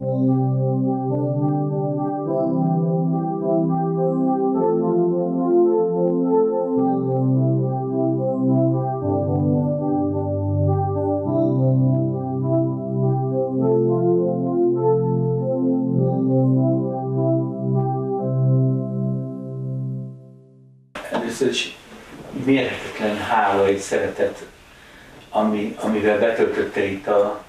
Először is mérhetetlen hála és szeretet, amivel betöltötte itt a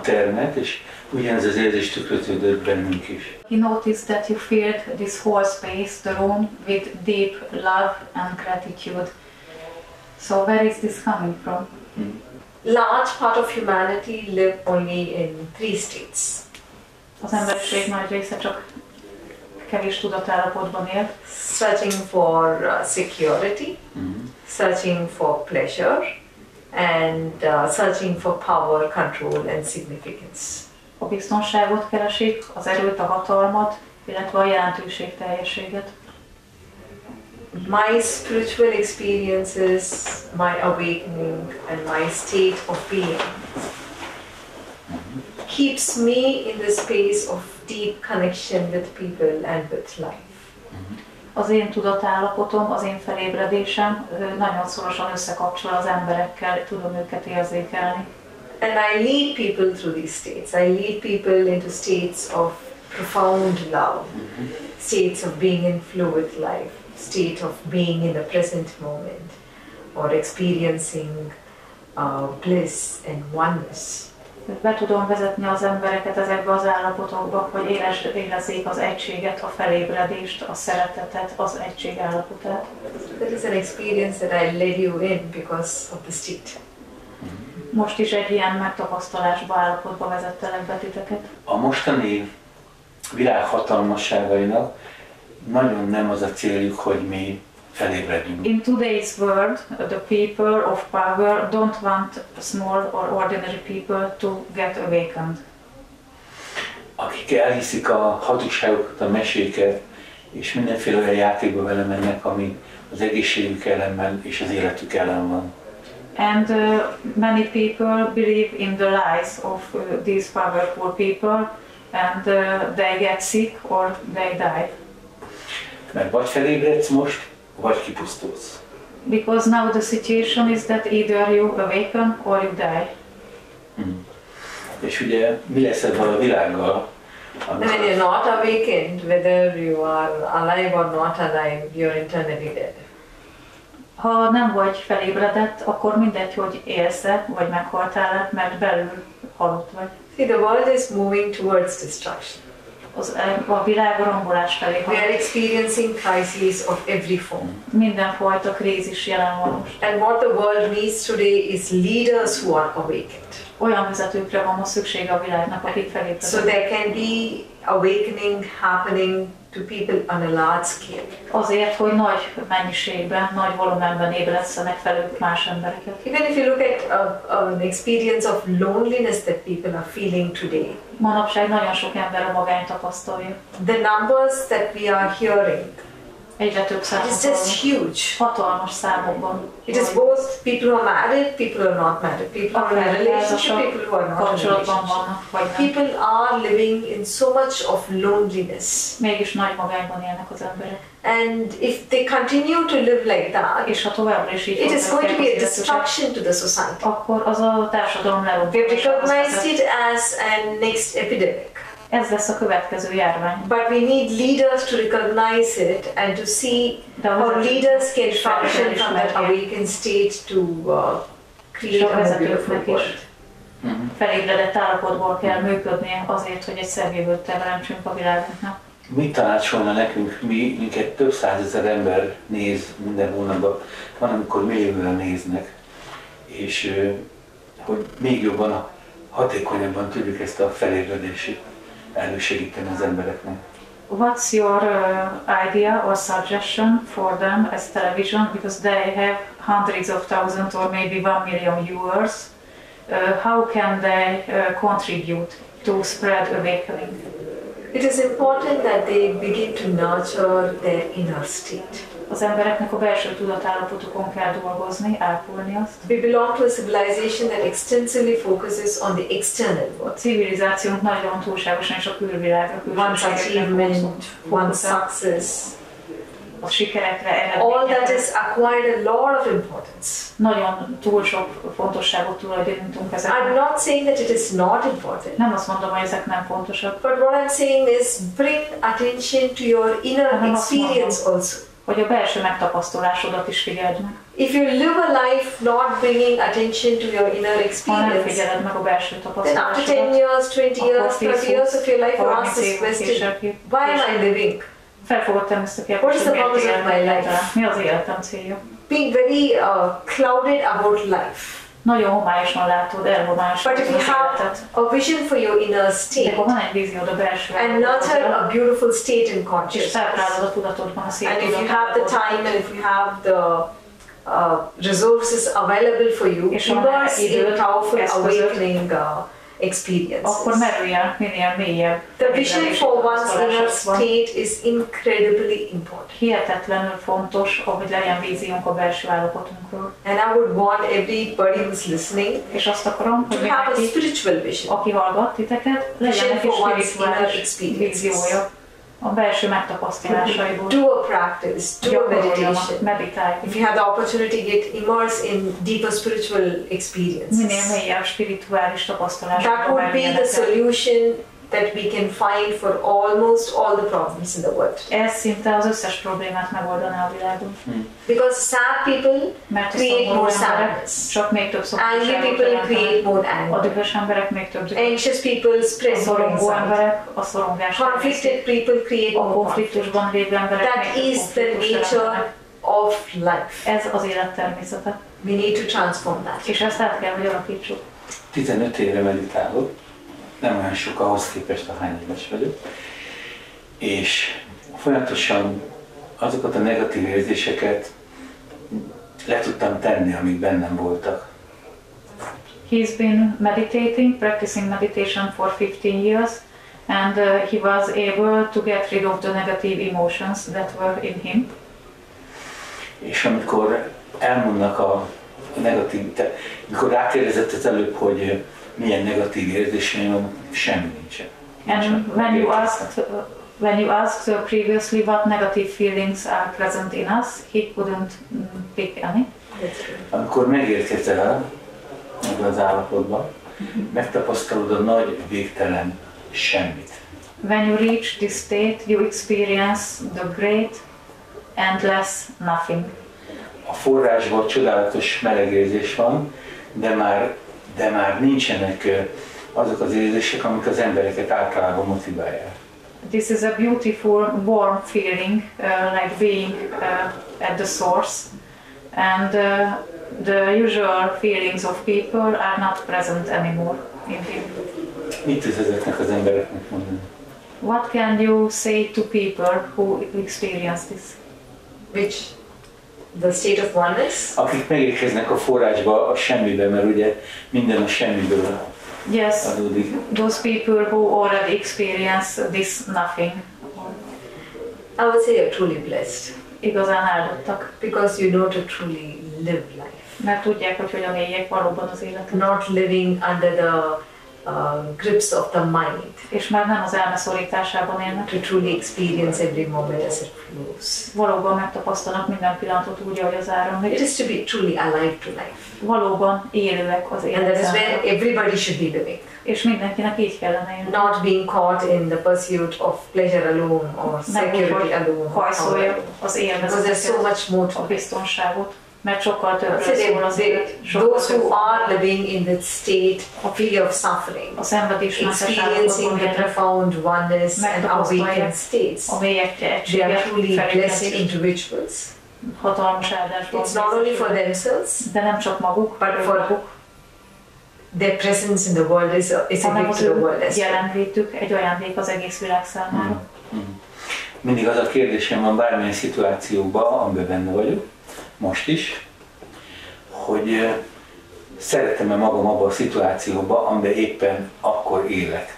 termet, és ugyanez az érzés tükröződött bennünk is. He noticed that you filled this whole space, the room, with deep love and gratitude. So where is this coming from? Large part of humanity live only in 3 states. Az emberiség nagy része csak kevés tudatállapotban él. Searching for security, searching for pleasure, and searching for power, control and significance. A biztonságot keresik, az erőt, a hatalmat, illetve a jelentőségteljességet. My spiritual experiences, my awakening and my state of being keeps me in the space of deep connection with people and with life. Az én tudatállapotom, az én felébredésem nagyon szorosan összekapcsol az emberekkel, tudom őket érzékelni. And I lead people through these states. I lead people into states of profound love, states of being in flow with life, state of being in the present moment, or experiencing bliss and oneness. Be tudom vezetni az embereket ezekbe az állapotokba, hogy érezzék az egységet, a felébredést, a szeretetet, az egység állapotát. That is an experience that I led you in because of the state. Most is egy ilyen megtapasztalásba, állapotba vezettelek be titeket. A mostani világ hatalmasságainak nagyon nem az a céljuk, hogy mi felébredjünk. In today's world, the people of power don't want small or ordinary people to get awakened. Akik elhiszik a hazugságokat, a meséket, és mindenféle olyan játékba vele mennek, ami az egészségük ellen és az életük ellen van. And many people believe in the lies of these powerful people, and they get sick or they die. Mert vagy felébredsz most, vagy kipusztulsz. Because now the situation is that either you awaken or you die. És ugye mi lesz ezzel a világgal? And when you're not awakened, whether you are alive or not alive, you're internally dead. Ha nem vagy felébredett, akkor mindegy, hogy élsz-e, vagy meghaltál-e, mert belül halott vagy. See, the world is moving towards destruction. A világ a rombolás felé We are halad. experiencing crises of every form. Mindenfajta krízis jelen van most. And what the world needs today is leaders who are awakened. Olyan vezetőkre van most szüksége a világnak, akik felébrednek. So there can be awakening happening to people on a large scale. Azért, hogy nagy mennyiségben, nagy volumenben ébresztenek fel más embereket. Even if you look at an experience of loneliness that people are feeling today, Manapság nagyon sok ember a magányt tapasztalja. the numbers that we are hearing, Egyre több it's számot just hallunk. huge. Hatalmas számokban. It is both people who are married, people who are not married, people who are in a relationship, people who are not in a kapcsolatban relationship. vannak, vagy nem. People are living in so much of loneliness. Mégis nagy magányban élnek az emberek. And if they continue to live like that, És ha továbbra is így it is going to be a az életüket, destruction to the society. akkor az a társadalom We have lerombolásához recognized vezet. it as a next epidemic. Ez lesz a következő járvány. But we need leaders to recognize it and to see how leaders can function from that awakened state to create a more beautiful world. Felébredett állapotból kell működnie azért, hogy egy szebb jövőt teremtsünk a világunknak. Mit tanácsolna nekünk, minket több százezer ember néz minden hónapban, van amikor millióan néznek, és hogy még jobban, hatékonyabban tudjuk ezt a felébredését elősegíteni az embereknek. What's your idea or suggestion for them as television, because they have hundreds of thousands or maybe 1 million viewers? How can they contribute to spread awakening? It is important that they begin to nurture their inner state. Az embereknek a belső tudatállapotokon kell dolgozni, ápolni azt. We belong to a civilization that extensively focuses on the external A world. civilizációnk nagyon túlságosan is a külvilágra, One's achievement, one's success. A sikerekre, All that eredményekre. has acquired a lot of importance. Nagyon túl sok fontosságot tulajdonítunk I'm ezeknek. not saying that it is not important. Nem azt mondom, hogy ezek nem fontosak, But what I'm saying is bring attention to your inner experience also. hogy a belső megtapasztalásodat is figyeld meg. If you live a life not bringing attention to your inner Ha nem experience, figyeled meg a belső then after 10 tapasztalásodat, years, 20 years, 30 years of your life, you ask 30 this év question, később, why am I living? fel fogod tenni ezt a What is kérdést, the hogy miért purpose of my élek life? egyáltalán? Mi az életem célja? Being very clouded about life. Nagyon homályosan látod, elhomályosítod But if you az have életet. a vision for your inner De state ha van egy víziód a belső and nurture a beautiful state in és consciousness, felprálod a tudatodban a szép and if you have the tudatot, time and if you have the resources available for you, És ha immerse in időd, powerful eszközök, awakening experiences. akkor merülj el minél mélyebb. The vision for one's inner tapasztalásokban. state is incredibly important. Hihetetlenül fontos, hogy legyen víziónk a belső állapotunkról. And I would want everybody who's listening És azt akarom, to hogy have a mindenki, spiritual vision. aki hallgat titeket, legyen neki for one's spirituális inner experiences. víziója a belső megtapasztalásaiból. Do a practice, do a Gyakoroljanak, meditation. meditálj. If you have the opportunity, get immersed in deeper spiritual Minél experiences. mélyebb spirituális That tapasztalásokba would be the merüljenek. solution that we can find for almost all the problems in the world. Ez szinte az összes problémát megoldaná a világon. Because sad people Mert a create szomorú more emberek sadness. csak még több Angry szomorúságot people create jelentenek. more A anger. dühös emberek még több dühöt. Anxious people A spread more szorongó anxiety. emberek a szorongást Conflicted people create a more conflict. konfliktusban lévő emberek That még is több the konfliktust nature jelentenek. of life. Ez az élet természete. We need to transform that. És ezt át kell, hogy alakítsuk. 15 éve meditálok, nem olyan sok ahhoz képest, ahány éves vagyok, és folyamatosan azokat a negatív érzéseket le tudtam tenni, amik bennem voltak. He's been meditating, practicing meditation for 15 years, and he was able to get rid of the negative emotions that were in him. És amikor elmondnak a negatív, amikor rákérdezett az előbb, hogy milyen negatív érzéseim van, semmi nincsen. And when you asked previously what negative feelings are present in us, he couldn't pick any. Amikor megérkezel ebbe az állapotba, megtapasztalod a nagy végtelen semmit. When you reach this state, you experience the great, endless nothing. A forrásban csodálatos meleg érzés van, de már nincsenek azok az érzések, amik az embereket általában motiválják. This is a beautiful, warm feeling, like being at the source, and the usual feelings of people are not present anymore in him. Mit tudsz ezeknek az embereknek mondani? What can you say to people who experience this? Which the state of oneness. Akik megérkeznek a forrásba, a semmibe, mert ugye minden a semmiből Yes, adódik. those people who already experience this nothing. I would say you're truly blessed Igazán áldottak, because you know to truly live life. mert tudják, hogy hogyan éljék valóban az életet. Not living under the grips of the mind. És már nem az elme szorításában élnek. To truly experience every moment as it flows. Valóban megtapasztalnak minden pillanatot úgy, ahogy az áramlik. It is to be truly alive to life. Valóban élőek az And that is életben. where everybody should be living. És mindenkinek így kellene élni. Not being caught in the pursuit of pleasure alone or Nem úgy, security hogy alone. hajszolja az Because there's so élvezeteket, much more to a biztonságot, mert sokkal So többről szól az élet. Sokkal those who több are living in that state free of suffering, a szenvedésmentes experiencing állapotban the élnek, profound oneness and megtapasztalják awakened states, a mélyek they are egységet, truly blessed felébredést, individuals. hatalmas áldásban. It's not only for themselves, De nem csak maguk, but for their presence in the world is a hanem gift az to the ő world as well. jelenlétük egy ajándék az egész világ számára. Mindig az a kérdésem van bármilyen szituációban, amiben benne vagyok, most is, hogy szeretem-e magam abban a szituációban, amiben éppen akkor élek.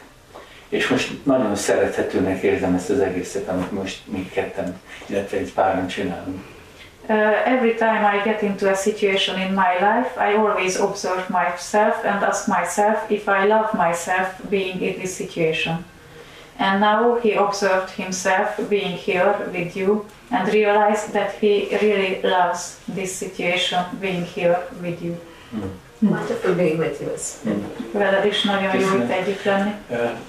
És most nagyon szerethetőnek érzem ezt az egészet, amit most mi ketten, illetve egy páran csinálunk. Every time I get into a situation in my life, I always observe myself and ask myself if I love myself being in this situation. And now he observed himself being here with you and realized that he really loves this situation being here with you. Wonderful being with you. Veled is nagyon jó itt együtt lenni.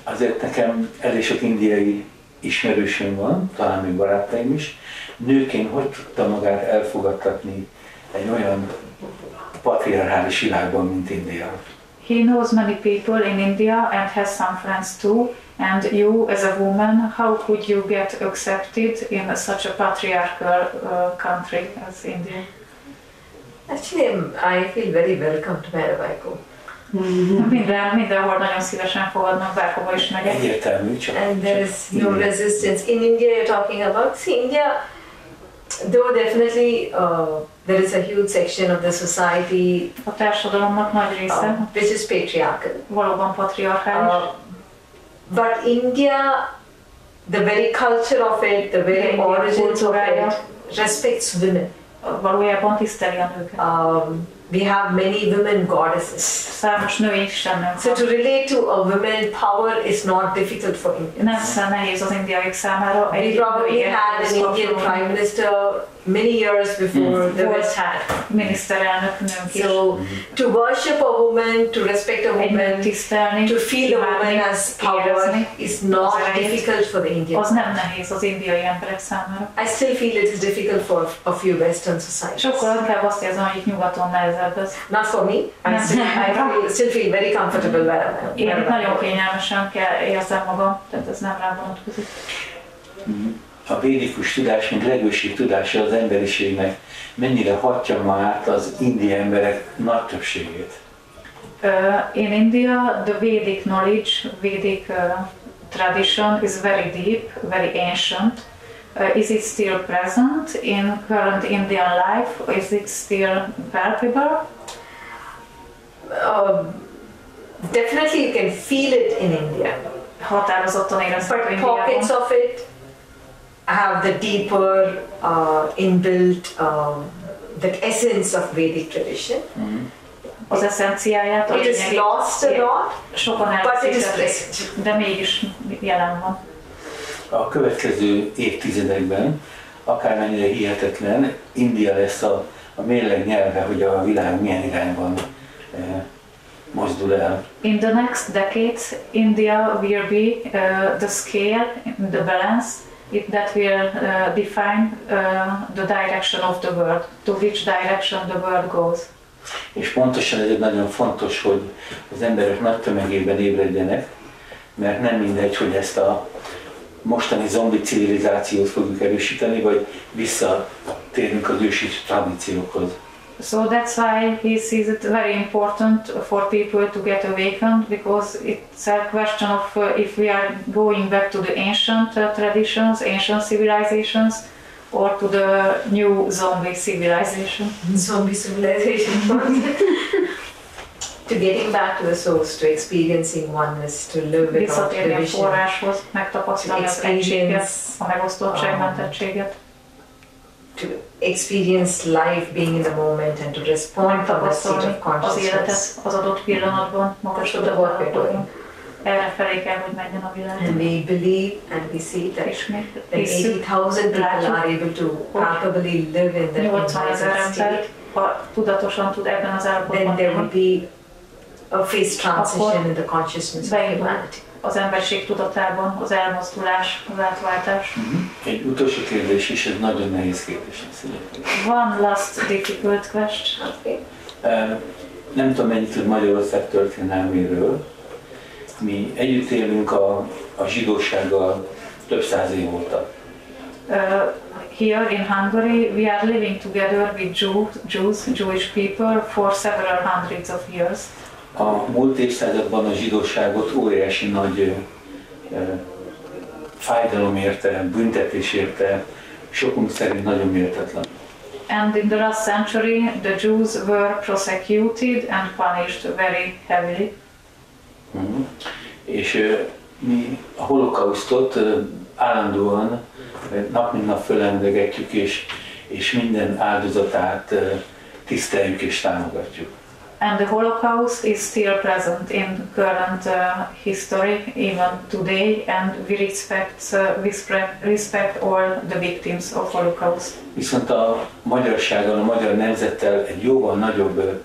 Azért nekem elég sok indiai ismerősöm van, talán még barátaim is. Nőként hogy tudta magát elfogadtatni egy olyan patriarchális világban, mint India? He knows many people in India and has some friends too. And you, as a woman, how could you get accepted in such a patriarchal country as India? Actually, I feel very welcome to wherever I go. Mindenhol nagyon szívesen fogadnak, bárhova is megyek. Egyértelmű, csak. And there is no resistance. In India, you're talking about. See, India, though definitely there is a huge section of the society A társadalomnak nagy része which is patriarchal. valóban patriarchális. But India, the very culture of it, the very origins of it, respects women. Valójában tiszteli a nőket. We have many women goddesses. Számos női istennőnk So to relate to a woman power is not difficult for Indians. nem nehéz az indiaiak számára. We probably had an Indian prime minister many years before the West had. Miniszterelnök nőnk is. So to worship a woman, to respect a woman, tisztelni, to feel a woman has power is not difficult for the Indians. Az nem nehéz az indiai emberek számára. I still feel it is difficult for a few Western societies. Sokkal inkább azt érzem, hogy itt nyugaton nehezebb ez. Not for me. I still feel very comfortable where I am. Én itt nagyon kényelmesen érzem magam, tehát ez nem rá vonatkozik. A védikus tudás, mint legősibb tudása az emberiségnek, mennyire hatja ma át az indiai emberek nagy többségét? In India, the Vedic knowledge, Vedic tradition is very deep, very ancient. Is it still present in current Indian life? Or is it still palpable? Definitely you can feel it in India. Határozottan érezhető But pockets of it have the deeper inbuilt that essence of Vedic tradition. Az eszenciáját, it is lost a lot, but it is present. De mégis jelen van. A következő évtizedekben, akármennyire hihetetlen, India lesz a mérleg nyelve, hogy a világ milyen irányban mozdul el. In the next decades, India will be the scale, the balance that will define the direction of the world, to which direction the world goes. És pontosan ez nagyon fontos, hogy az emberek nagy tömegében ébredjenek, mert nem mindegy, hogy ezt a mostani zombi civilizációt fogjuk erősíteni, vagy visszatérünk az ősi tradíciókhoz. So that's why he sees it very important for people to get awakened, because it's a question of if we are going back to the ancient traditions, ancient civilizations, or to the new zombie civilization. Zombie civilization. To getting back to the source, to experiencing oneness, to live without division, a forráshoz, megtapasztalni az egységet, a megosztottságmentettséget. To experience life being in the moment and to respond from that state of consciousness. Az életet az adott pillanatban, magas tudatban. Erre felé kell, hogy menjen a világ. And we believe and we see that 80,000 people are able to palpably live in that 80,000 ember, ha tudatosan tud ebben az állapotban. Then there will be a phase transition in the consciousness of humanity. Az emberiség tudatában az elmozdulás, az átváltás. Egy utolsó kérdés, és ez nagyon nehéz kérdés. One last difficult question. Nem tudom, mennyit tud Magyarország történelméről. Mi együtt élünk a zsidósággal több száz év óta. Here in Hungary, we are living together with Jewish people for several hundreds of years. A múlt évszázadban a zsidóságot óriási nagy fájdalom érte, büntetés érte, sokunk szerint nagyon méltatlan. And in the last century, the Jews were persecuted and punished very heavily. És mi a holokausztot állandóan nap mint nap fölemlegetjük, és és minden áldozatát tiszteljük és támogatjuk. And the Holocaust is still present in current history, even today, and we respect all the victims of Holocaust. Viszont a magyarsággal, a magyar nemzettel egy jóval nagyobb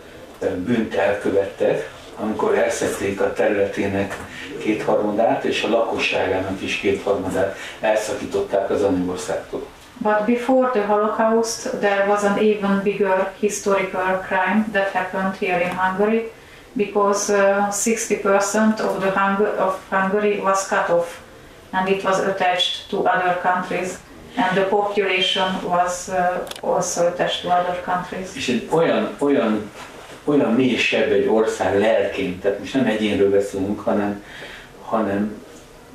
bűnt elkövettek, amikor elszedték a területének 2/3 és a lakosságának is 2/3 elszakították az anyagországtól. But before the Holocaust, there was an even bigger historical crime that happened here in Hungary, because 60% of Hungary was cut off, and it was attached to other countries, and the population was also attached to other countries. És egy olyan mélysebb egy ország lelkén, tehát most nem egyénről beszélünk, hanem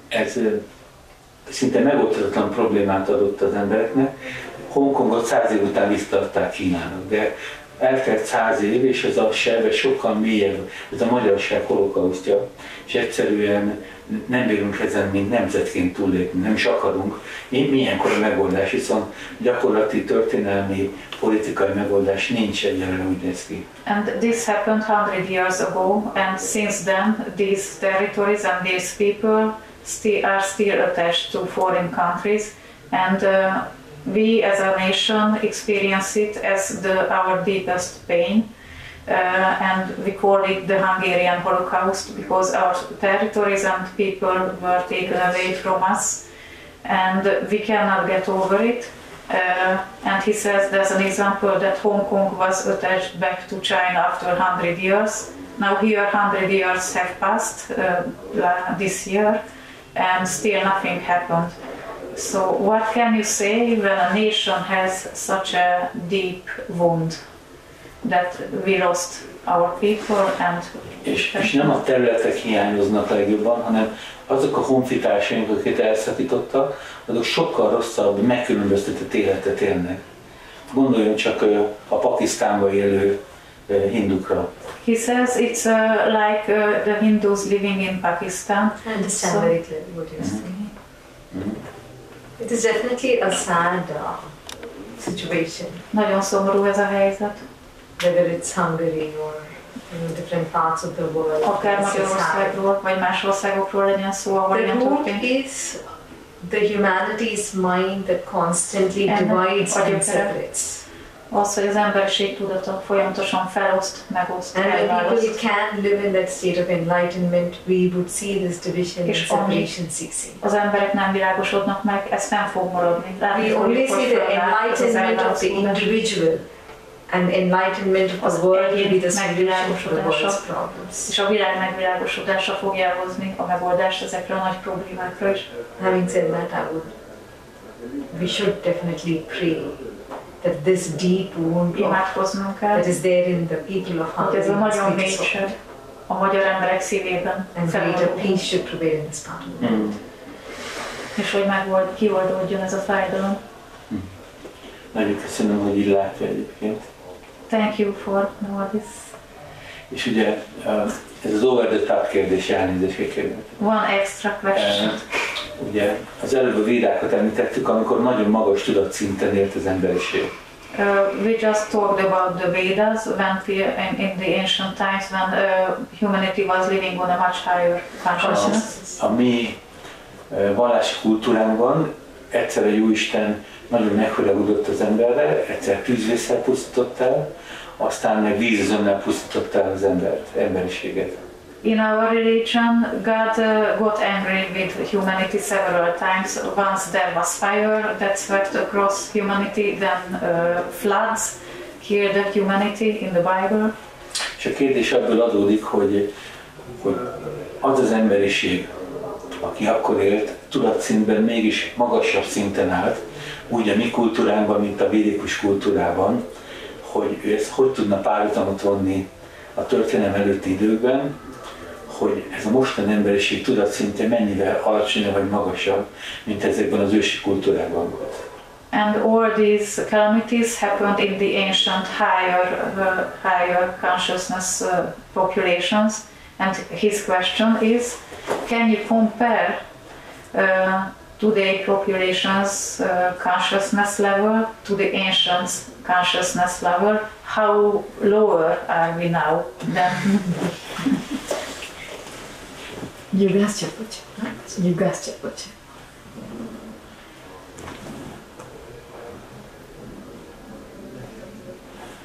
ez szinte megoldhatatlan problémát adott az embereknek. Hongkongot 100 év után visszaadták Kínának, de eltelt 100 év, és ez a seb sokkal mélyebb, ez a magyarság holokausztja, és egyszerűen nem bírunk ezen, mint nemzetként túllépni, nem is akarunk. Milyenkor a megoldás, viszont gyakorlati, történelmi, politikai megoldás nincs, egyelőre úgy néz ki. And this happened 100 years ago, and since then these territories and these people are still attached to foreign countries, and we as a nation experience it as our deepest pain, and we call it the Hungarian Holocaust because our territories and people were taken away from us, and we cannot get over it. And he says there's an example that Hong Kong was attached back to China after 100 years. Now here 100 years have passed this year, and still nothing happened. So what can you say when a nation has such a deep wound that we lost our people and... És nem a területek hiányoznak legjobban, hanem azok a honfitársaink, akiket elszakítottak, azok sokkal rosszabb, megkülönböztetett életet élnek. Gondoljon csak a Pakisztánban élő hindukra. He says it's like the Hindus living in Pakistan. I understand very clearly what you're saying. It is definitely a sad situation. Nagyon szomorú ez a helyzet. Whether it's Hungary or different parts of the world. Akár Magyarországról, vagy más országokról legyen szó, ahol ilyen történt. Is the humanity's mind that constantly divides and separates. Az, hogy az emberiség tudata folyamatosan feloszt, megoszt, and when elválaszt. people can live in that state of enlightenment, we would see this division and separation ceasing. Az emberek nem világosodnak meg, ez nem fog maradni. We only see the enlightenment of the individual, and enlightenment of the world will be the solution for the world's problems. És a világ megvilágosodása fogja elhozni a megoldást ezekre a nagy problémákra is. Having said that, we should definitely pray that this deep wound that is there in the people of Hungary, ez a nagyon mélység a magyar emberek szívében, and greater peace should prevail in this part of the world. És hogy kioldódjon ez a fájdalom. Nagyon köszönöm, hogy így látja egyébként. Thank you for all this. És ugye ez az over the top kérdés, elnézést kérem. One extra question. Ugye az előbb a védákat említettük, amikor nagyon magas tudatszinten élt az emberiség. We just talked about the Vedas when in the ancient times when humanity was living on a much higher consciousness. A mi vallási kultúránkban egyszer a Jóisten nagyon megharagudott az emberre, egyszer tűzvésszel pusztított el, aztán meg vízözönnel pusztította el az emberiséget. In our religion, God got angry with humanity several times. Once there was fire that swept across humanity, then floods killed the humanity in the Bible. És a kérdés ebből adódik, hogy az az emberiség, aki akkor élt, tudatszintben mégis magasabb szinten állt, úgy a mi kultúránkban, mint a védikus kultúrában, hogy ő ezt hogy tudna párhuzamot vonni a történelem előtti időkben, hogy ez a mostani emberiség tudatszintje mennyivel alacsonyabb vagy magasabb, mint ezekben az ősi kultúrákban volt. And all these calamities happened in the ancient higher consciousness populations. And his question is, can you compare today population's consciousness level to the ancients' consciousness level, how lower are we now than?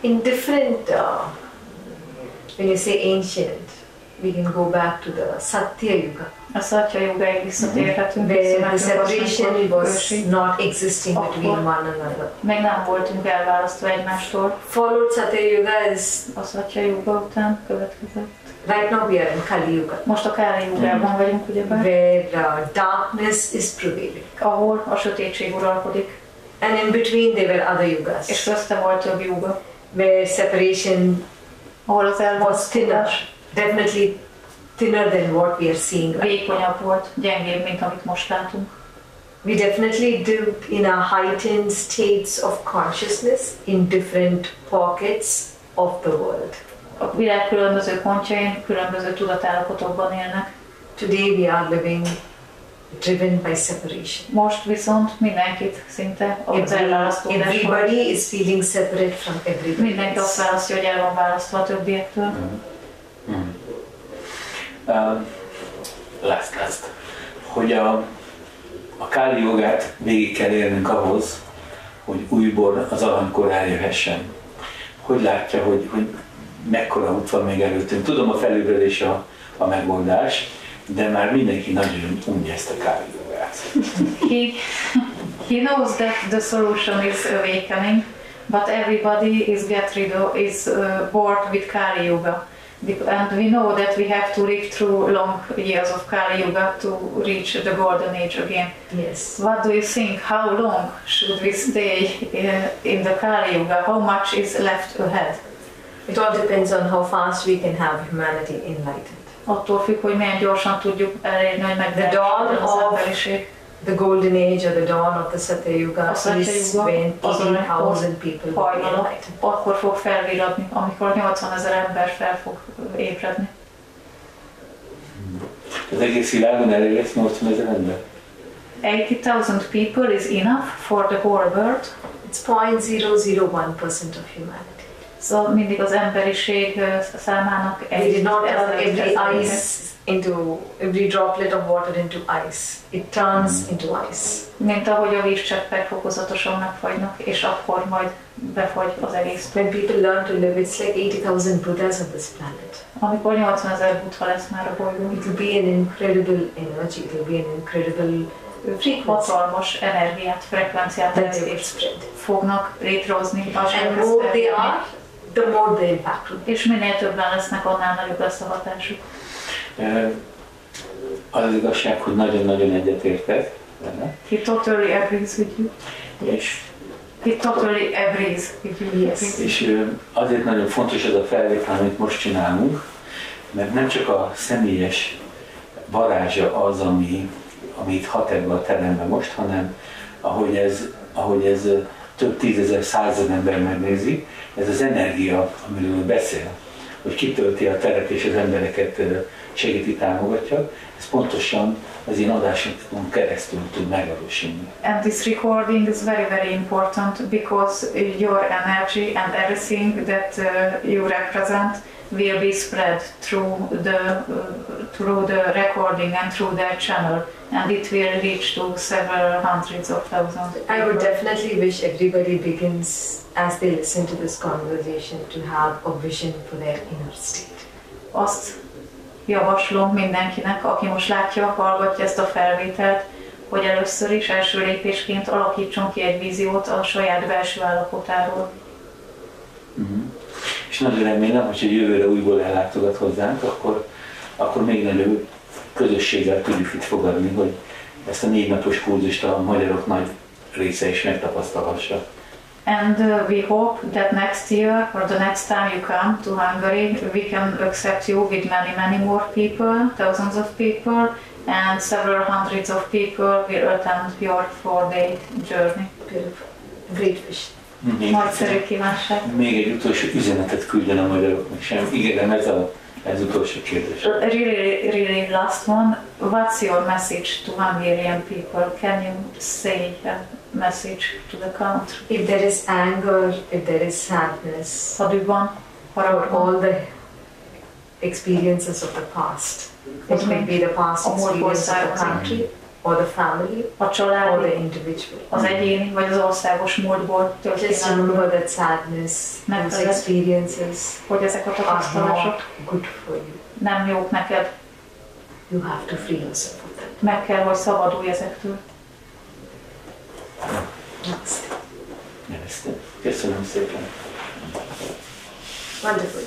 In different, when you say ancient, we can go back to the Satya Yuga, A Satya Yugáig visszatérhetünk, where the separation was not existing between one another. Még nem voltunk elválasztva egymástól. Followed Satya Yuga is, A Satya Yuga után következett. right now we are in Kali Yuga, Most a Káli Jugában vagyunk, ugyebár, where darkness is prevailing. ahol a sötétség uralkodik, And in between there were other és yugas, közte volt több yuga, where separation ahol az was thinner, elválasztás definitely thinner than what we are seeing right. vékonyabb volt, gyengébb, mint amit most látunk. We definitely do in a heightened states of consciousness in different pockets of the world. A világ különböző pontjain különböző tudatállapotokban élnek. Today we are living driven by separation. Most viszont mindenkit szinte az elválasztódás volt. Everybody is feeling separate from everybody Mindenki azt else. választja, hogy el van választva a többiektől. Last. Hogy a Káli jogát végig kell érnünk ahhoz, hogy újból az aranykor eljöhessen. Hogy látja, hogy mekkora út van még előttünk. Tudom, a felébredés a megoldás, de már mindenki nagyon unja ezt a Káli jogát. He knows that the solution is awakening, but everybody is bored with Kali Yuga. And we know that we have to live through long years of Kali Yuga to reach the golden age again. Yes. What do you think? How long should we stay in the Kali Yuga? How much is left ahead? It all depends on how fast we can have humanity enlightened. Attól függ, hogy milyen gyorsan tudjuk elérni, hogy megtörténhet az emberiség. The golden age or the dawn of the Satya Yuga A Satya is Yuga when az, 80,000 people will be hajnalak, enlightened. akkor fog felviradni, amikor 80 000 ember fel fog ébredni. Az egész világon elég lesz 80 000 ember? 80,000 people is enough for the whole world. It's 0.001% of humanity. Szóval mindig az emberiség számának We did not turn 1/1000. every ice into every droplet of water into ice. It turns into ice. Mint ahogy a vízcseppek fokozatosan megfagynak, és akkor majd befagy az egész. When people learn to live, it's like 80,000 Buddhas on this planet. Amikor 80 000 buddha lesz már a bolygón, It will be an incredible energy. It will be an incredible frequency hatalmas energiát, frekvenciát that they will spread. fognak létrehozni. And more they are, the more the impact will be. És minél többen lesznek, annál nagyobb lesz a hatásuk. Az igazság, hogy nagyon-nagyon egyetértek vele. He totally agrees with you. És He totally agrees with you. Yes. És azért nagyon fontos ez a felvétel, amit most csinálunk, mert nem csak a személyes varázsa az, ami itt hat ebbe a terembe most, hanem ahogy ez több tízezer, százezer ember megnézi, ez az energia, amiről beszél, hogy kitölti a teret és az embereket segíti, támogatja, ez pontosan az én adásokon keresztül tud megvalósulni. And this recording is very, very important because your energy and everything that you represent will be spread through the recording and through their channel, and it will reach to several hundreds of thousands. I would definitely wish everybody begins, as they listen to this conversation, to have a vision for their inner state. Azt javaslom mindenkinek, aki most látja, hallgatja ezt a felvételt, hogy először is első lépésként alakítson ki egy víziót a saját belső állapotáról. És nagyon remélem, hogy a jövőre újból ellátogat hozzánk, akkor még nagyobb közösséggel tudjuk itt fogadni, hogy ezt a 4 napos kurzust a magyarok nagy része is megtapasztalhassa. And we hope that next year or the next time you come to Hungary, we can accept you with many, many more people, thousands of people, and several hundreds of people will attend your 4-day journey. Beautiful. Great wish. Nagyszerű kívánság. Még egy utolsó üzenetet küldjen a magyaroknak sem. Ígérem, ez a Ez utolsó kérdés. Really last one. What's your message to 1 million people? Can you say a message to the country? If there is anger, if there is sadness, Ha düh van, or harag van, all the experiences of the past, it may be the past experience of the country, or the family, a or the családi, individual. az egyéni vagy az országos múltból Just történelmből, remember that sadness, those experiences hogy ezek a are tapasztalások not good for you. nem jók neked. You have to free yourself of that. Meg kell, hogy szabadulj ezektől. Namaste. Köszönöm szépen. Wonderful.